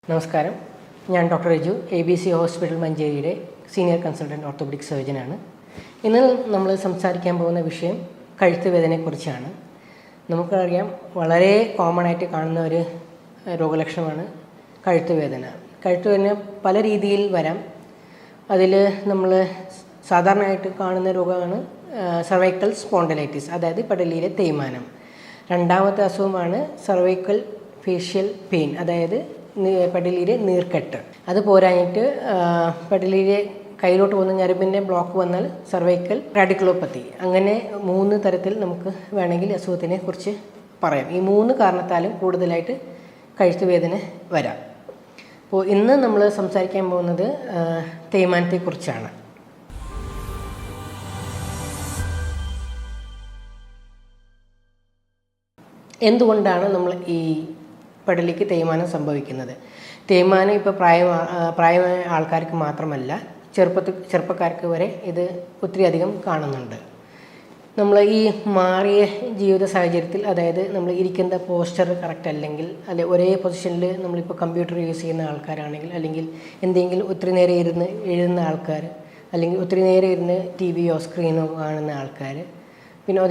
നമസ്കാരം, ഞാൻ doctor Raju, ABC hospital മഞ്ചേരിയുടെ സീനിയർ കൺസൾട്ടൻറ്റ് ഓർത്തോപെഡിക് സർജനാണ്. ഇന്ന് നമ്മൾ സംസാരിക്കാൻ പോകുന്ന വിഷയം കഴുത്ത് വേദനയെക്കുറിച്ചാണ്. നമുക്കറിയാം, വളരെ കോമൺ ആയിട്ട് കാണുന്ന ഒരു രോഗലക്ഷണമാണ് കഴുത്ത് വേദന. കഴുത്ത് വേദന പല രീതിയിൽ വരാം. അതിൽ നമ്മൾ സാധാരണയായിട്ട് കാണുന്ന രോഗമാണ് സർവൈക്കൽ സ്പോണ്ടിലൈറ്റിസ്, അതായത് പടലിയിലെ തേയ്മാനം. രണ്ടാമത്തെ അസുഖമാണ് സർവൈക്കൽ ഫേഷ്യൽ പെയിൻ, അതായത് പടലിയിലെ നീർക്കെട്ട്. അത് പോരാഞ്ഞിട്ട് പടലിയിലെ കയ്യിലോട്ട് പോകുന്ന ഞരമ്പിൻ്റെ ബ്ലോക്ക് വന്നാൽ സർവൈക്കൽ റാഡിക്കുലോപ്പത്തി. അങ്ങനെ 3 തരത്തിൽ നമുക്ക് വേണമെങ്കിൽ അസുഖത്തിനെ കുറിച്ച് പറയാം. ഈ 3 കാരണത്താലും കൂടുതലായിട്ട് കഴുത്ത് വേദന വരാം. അപ്പോൾ ഇന്ന് നമ്മൾ സംസാരിക്കാൻ പോകുന്നത് തേയ്മാനത്തെക്കുറിച്ചാണ്. എന്തുകൊണ്ടാണ് നമ്മൾ ഈ പടലിക്ക് തേയ്മാനം സംഭവിക്കുന്നത്? തേയ്മാനം ഇപ്പോൾ പ്രായമായ ആൾക്കാർക്ക് മാത്രമല്ല, ചെറുപ്പക്കാർക്ക് വരെ ഇത് ഒത്തിരി അധികം കാണുന്നുണ്ട്. നമ്മൾ ഈ മാറിയ ജീവിത സാഹചര്യത്തിൽ, അതായത് നമ്മൾ ഇരിക്കുന്ന പോസ്ചർ കറക്റ്റ് അല്ലെങ്കിൽ ഒരേ പൊസിഷനിൽ നമ്മളിപ്പോൾ കമ്പ്യൂട്ടർ യൂസ് ചെയ്യുന്ന ആൾക്കാരാണെങ്കിൽ, അല്ലെങ്കിൽ എന്തെങ്കിലും ഒത്തിരി നേരം ഇരുന്ന് എഴുതുന്ന ആൾക്കാർ, അല്ലെങ്കിൽ ഒത്തിരി നേരം ഇരുന്ന് TV-യോ സ്ക്രീനോ കാണുന്ന ആൾക്കാർ, പിന്നെ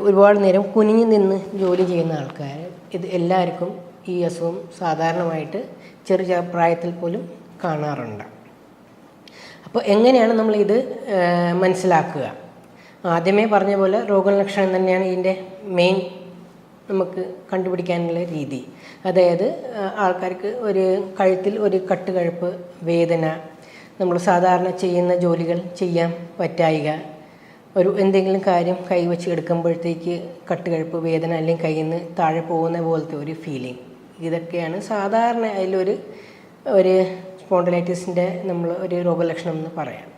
ഒരുപാട് നേരം കുനിഞ്ഞു നിന്ന് ജോലി ചെയ്യുന്ന ആൾക്കാർ, ഇത് എല്ലാവർക്കും ഈ അസുഖം സാധാരണമായിട്ട് ചെറിയ പ്രായത്തിൽ പോലും കാണാറുണ്ട്. അപ്പോൾ എങ്ങനെയാണ് നമ്മളിത് മനസ്സിലാക്കുക? ആദ്യമേ പറഞ്ഞ പോലെ രോഗലക്ഷണം തന്നെയാണ് ഇതിൻ്റെ മെയിൻ നമുക്ക് കണ്ടുപിടിക്കാനുള്ള രീതി. അതായത് ആൾക്കാർക്ക് ഒരു കഴുത്തിൽ ഒരു കഴുപ്പ് വേദന, നമ്മൾ സാധാരണ ചെയ്യുന്ന ജോലികൾ ചെയ്യാൻ പറ്റായിക, എന്തെങ്കിലും കാര്യം കൈവച്ച് എടുക്കുമ്പോഴത്തേക്ക് കഴുപ്പ് വേദന, അല്ലെങ്കിൽ കയ്യിൽ നിന്ന് താഴെ പോകുന്ന പോലത്തെ ഒരു ഫീലിംഗ്, ഇതൊക്കെയാണ് സാധാരണ ഒരു സ്പോണ്ടിലൈറ്റിസിൻ്റെ നമ്മൾ ഒരു രോഗലക്ഷണം എന്ന് പറയാം.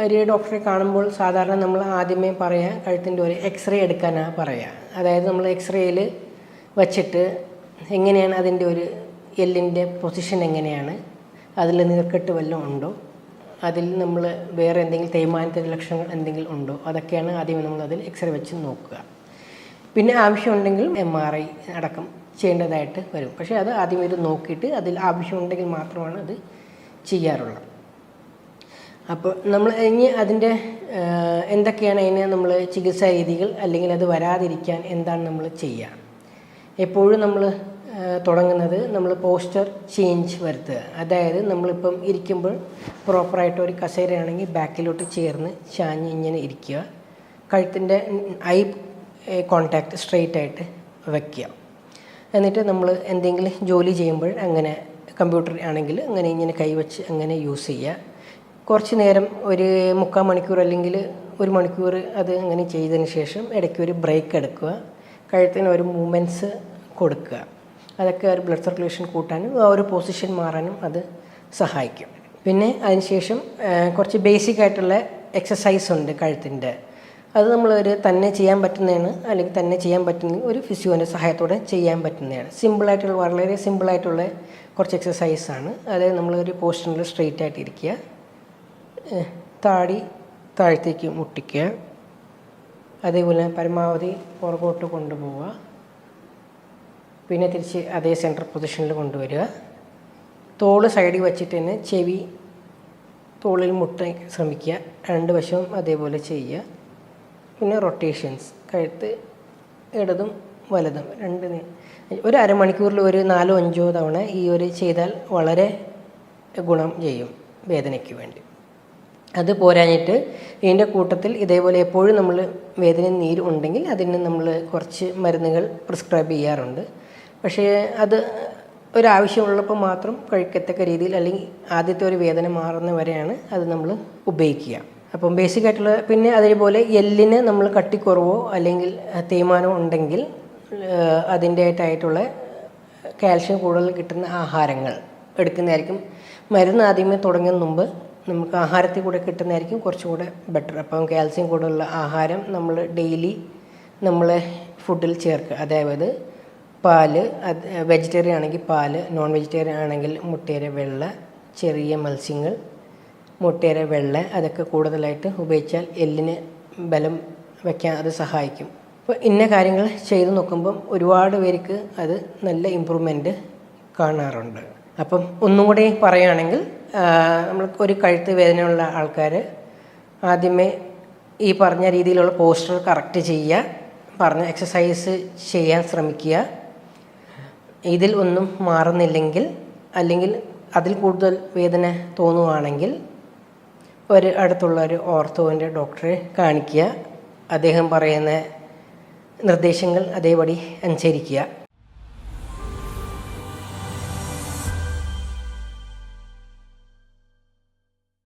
ഒരു ഡോക്ടറെ കാണുമ്പോൾ സാധാരണ നമ്മൾ ആദ്യമേ പറയാം, കഴുത്തിൻ്റെ ഒരു എക്സ്റേ എടുക്കാനാണ് പറയുക. അതായത് നമ്മൾ എക്സ്റേയിൽ വച്ചിട്ട് എങ്ങനെയാണ് അതിൻ്റെ ഒരു എല്ലിൻ്റെ പൊസിഷൻ എങ്ങനെയാണ്, അതിൽ നീർക്കെട്ട് വല്ലതും ഉണ്ടോ, അതിൽ നമ്മൾ വേറെ എന്തെങ്കിലും തേയ്മാനത്തിൻ്റെ ലക്ഷണങ്ങൾ എന്തെങ്കിലും ഉണ്ടോ, അതൊക്കെയാണ് ആദ്യമേ നമ്മളതിൽ എക്സ്റേ വെച്ച് നോക്കുക. പിന്നെ ആവശ്യമുണ്ടെങ്കിൽ MRI അടക്കം ചെയ്യേണ്ടതായിട്ട് വരും. പക്ഷേ അത് ആദ്യമേ ഇത് നോക്കിയിട്ട് അതിൽ ആവശ്യമുണ്ടെങ്കിൽ മാത്രമാണ് അത് ചെയ്യാറുള്ളത്. അപ്പോൾ നമ്മൾ ഇനി അതിൻ്റെ എന്തൊക്കെയാണ് അതിന് നമ്മൾ ചികിത്സാ രീതികൾ, അല്ലെങ്കിൽ അത് വരാതിരിക്കാൻ എന്താണ് നമ്മൾ ചെയ്യുക? എപ്പോഴും നമ്മൾ തുടങ്ങുന്നത് നമ്മൾ പോസ്ചർ ചേഞ്ച് വരുത്തുക. അതായത് നമ്മളിപ്പം ഇരിക്കുമ്പോൾ പ്രോപ്പറായിട്ട് ഒരു കസേരയാണെങ്കിൽ ബാക്കിലോട്ട് ചേർന്ന് ചാഞ്ഞ് ഇങ്ങനെ ഇരിക്കുക, കഴുത്തിൻ്റെ ഐ കോണ്ടാക്റ്റ് സ്ട്രെയിറ്റ് ആയിട്ട് വയ്ക്കുക. എന്നിട്ട് നമ്മൾ എന്തെങ്കിലും ജോലി ചെയ്യുമ്പോൾ അങ്ങനെ കമ്പ്യൂട്ടർ ആണെങ്കിൽ അങ്ങനെ ഇങ്ങനെ കൈവച്ച് അങ്ങനെ യൂസ് ചെയ്യുക. കുറച്ച് നേരം ഒരു 3/4 മണിക്കൂർ അല്ലെങ്കിൽ 1 മണിക്കൂർ അത് അങ്ങനെ ചെയ്തതിന് ശേഷം ഇടയ്ക്ക് ഒരു ബ്രേക്ക് എടുക്കുക, കഴുത്തിന് ഒരു മൂവ്മെൻറ്റ്സ് കൊടുക്കുക. അതൊക്കെ ഒരു ബ്ലഡ് സർക്കുലേഷൻ കൂട്ടാനും ആ ഒരു പൊസിഷൻ മാറാനും അത് സഹായിക്കും. പിന്നെ അതിനുശേഷം കുറച്ച് ബേസിക് ആയിട്ടുള്ള എക്സസൈസ് ഉണ്ട് കഴുത്തിൻ്റെ. അത് നമ്മളൊരു തന്നെ ചെയ്യാൻ പറ്റുന്നതാണ്, അല്ലെങ്കിൽ തന്നെ ചെയ്യാൻ പറ്റുന്ന ഒരു ഫിസിയോൻ്റെ സഹായത്തോടെ ചെയ്യാൻ പറ്റുന്നതാണ്. സിമ്പിളായിട്ടുള്ള, വളരെ സിമ്പിളായിട്ടുള്ള കുറച്ച് എക്സസൈസാണ്. അതായത് നമ്മളൊരു പോസ്ചറിൽ സ്ട്രെയിറ്റ് ആയിട്ട് ഇരിക്കുക, താടി താഴത്തേക്ക് മുട്ടിക്കുക, അതേപോലെ പരമാവധി പുറകോട്ട് കൊണ്ടുപോവുക, പിന്നെ തിരിച്ച് അതേ സെൻട്രൽ പൊസിഷനിൽ കൊണ്ടുവരിക, തോള് സൈഡിൽ വച്ചിട്ട് തന്നെ ചെവി തോളിൽ മുട്ടാൻ ശ്രമിക്കുക, 2 വശവും അതേപോലെ ചെയ്യുക. പിന്നെ റൊട്ടേഷൻസ്, കഴുത്ത് ഇടതും വലതും ഒരു അരമണിക്കൂറിൽ ഒരു 4-5 തവണ ചെയ്താൽ വളരെ ഗുണം ചെയ്യും വേദനയ്ക്ക് വേണ്ടി. അത് പോരാഞ്ഞിട്ട് ഇതിൻ്റെ കൂട്ടത്തിൽ ഇതേപോലെ എപ്പോഴും നമ്മൾ വേദന നീര് ഉണ്ടെങ്കിൽ അതിന് നമ്മൾ കുറച്ച് മരുന്നുകൾ പ്രിസ്ക്രൈബ് ചെയ്യാറുണ്ട്. പക്ഷേ അത് ഒരാവശ്യമുള്ളപ്പോൾ മാത്രം കഴിക്കത്തക്ക രീതിയിൽ, അല്ലെങ്കിൽ ആദ്യത്തെ ഒരു വേദന മാറുന്ന വരെയാണ് അത് നമ്മൾ ഉപയോഗിക്കുക. അപ്പം ബേസിക്കായിട്ടുള്ള, പിന്നെ അതേപോലെ എല്ലിന് നമ്മൾ കട്ടിക്കുറവോ അല്ലെങ്കിൽ തേയ്മാനമോ ഉണ്ടെങ്കിൽ അതിൻ്റെതായിട്ടുള്ള കാൽഷ്യം കൂടുതൽ കിട്ടുന്ന ആഹാരങ്ങൾ എടുക്കുന്നതായിരിക്കും. മരുന്ന് ആദ്യമേ തുടങ്ങുന്നതിന് മുമ്പ് നമുക്ക് ആഹാരത്തിൽ കൂടെ കിട്ടുന്നതായിരിക്കും കുറച്ചുകൂടെ ബെറ്റർ. അപ്പം കാൽസ്യം കൂടുതലുള്ള ആഹാരം നമ്മൾ ഡെയിലി നമ്മൾ ഫുഡിൽ ചേർക്കുക. അതായത് പാല്, വെജിറ്റേറിയൻ ആണെങ്കിൽ പാല്, നോൺ വെജിറ്റേറിയൻ ആണെങ്കിൽ മുട്ടയുടെ വെള്ള, ചെറിയ മത്സ്യങ്ങൾ, മുട്ടയുടെ വെള്ള, അതൊക്കെ കൂടുതലായിട്ട് ഉപയോഗിച്ചാൽ എല്ലിന് ബലം വയ്ക്കാൻ അത് സഹായിക്കും. അപ്പോൾ ഇന്ന കാര്യങ്ങൾ ചെയ്ത് നോക്കുമ്പം ഒരുപാട് പേർക്ക് അത് നല്ല ഇമ്പ്രൂവ്മെൻറ്റ് കാണാറുണ്ട്. അപ്പം ഒന്നും കൂടി പറയുകയാണെങ്കിൽ നമ്മൾ ഒരു കഴുത്ത് വേദനയുള്ള ആൾക്കാർ ആദ്യമേ ഈ പറഞ്ഞ രീതിയിലുള്ള പോസ്റ്റർ കറക്റ്റ് ചെയ്യുക, പറഞ്ഞ എക്സസൈസ് ചെയ്യാൻ ശ്രമിക്കുക. ഇതിൽ ഒന്നും മാറുന്നില്ലെങ്കിൽ അല്ലെങ്കിൽ അതിൽ കൂടുതൽ വേദന തോന്നുകയാണെങ്കിൽ അടുത്തുള്ള ഒരു ഓർത്തോൻ്റെ ഡോക്ടറെ കാണിക്കുക. അദ്ദേഹം പറയുന്ന നിർദ്ദേശങ്ങൾ അതേപടി അനുസരിക്കുക.